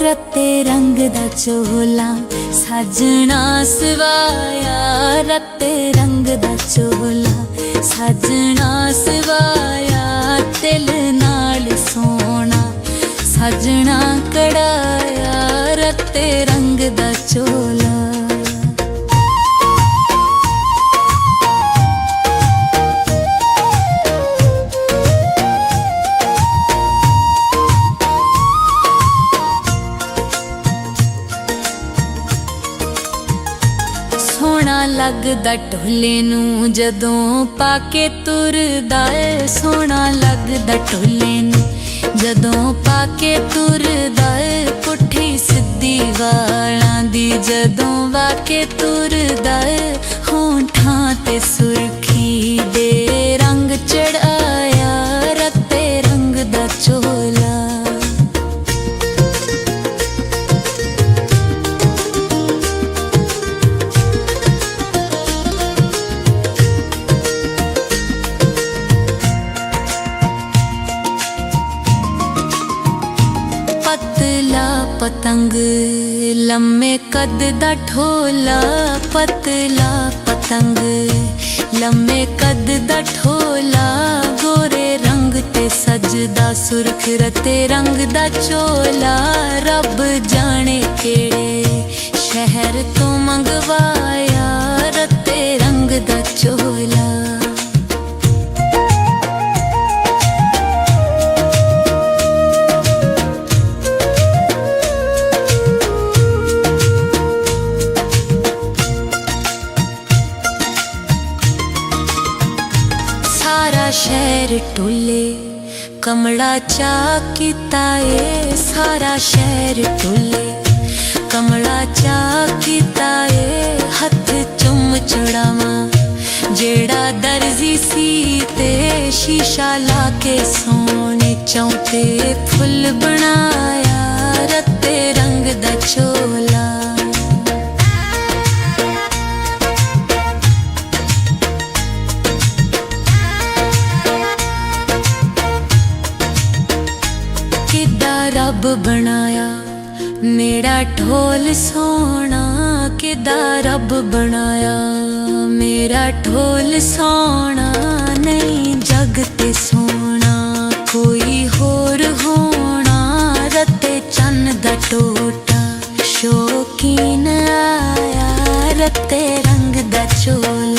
रत्ते रंग दा चोला सजना सवाया, रत्ते रंग दा चोला सजना सवाया। तिल नाल सोना सजना कढ़ाया, रत्ते रंग दा चोला। सोहना लगदा ढोले नूं जदों पाके तुरदा ए, सोहना लगदा ढोले नूं जदों पाके तुरदा ए। पुट्ठी सिद्धी वालां दी जदों वाके तुरदा ए, होठां ते सुर्खी दे रंग चढ़ाया, रत्ते रंग दा चोला। पतला पतंग लम्मे कद दा ढोला, पतला पतंग लम्मे कद दा ढोला। गोरे रंग ते सजदा सुर्ख रत्ते रंग दा चोला। रब जाने केड़े शहर तो मंगवाया, रत्ते रंग दा चोला। सारा शहर टोले कमला चा कीता ए, सारा शहर टोले कमला चा कीता ए। हथ चुम चढ़ावा जेड़ा दर्जी सी ते, शीशा लाके सोने चौंते फुल बनाया, रत्ते रंग दा चोला। किदा रब बनाया मेरा ढोल सोना, किदा रब बनाया मेरा ढोल सोना। नहीं जग ते सोना कोई होर होना, रत्ते चन्न दा टोटा शौकीन आया, रत्ते रंग दा चोला।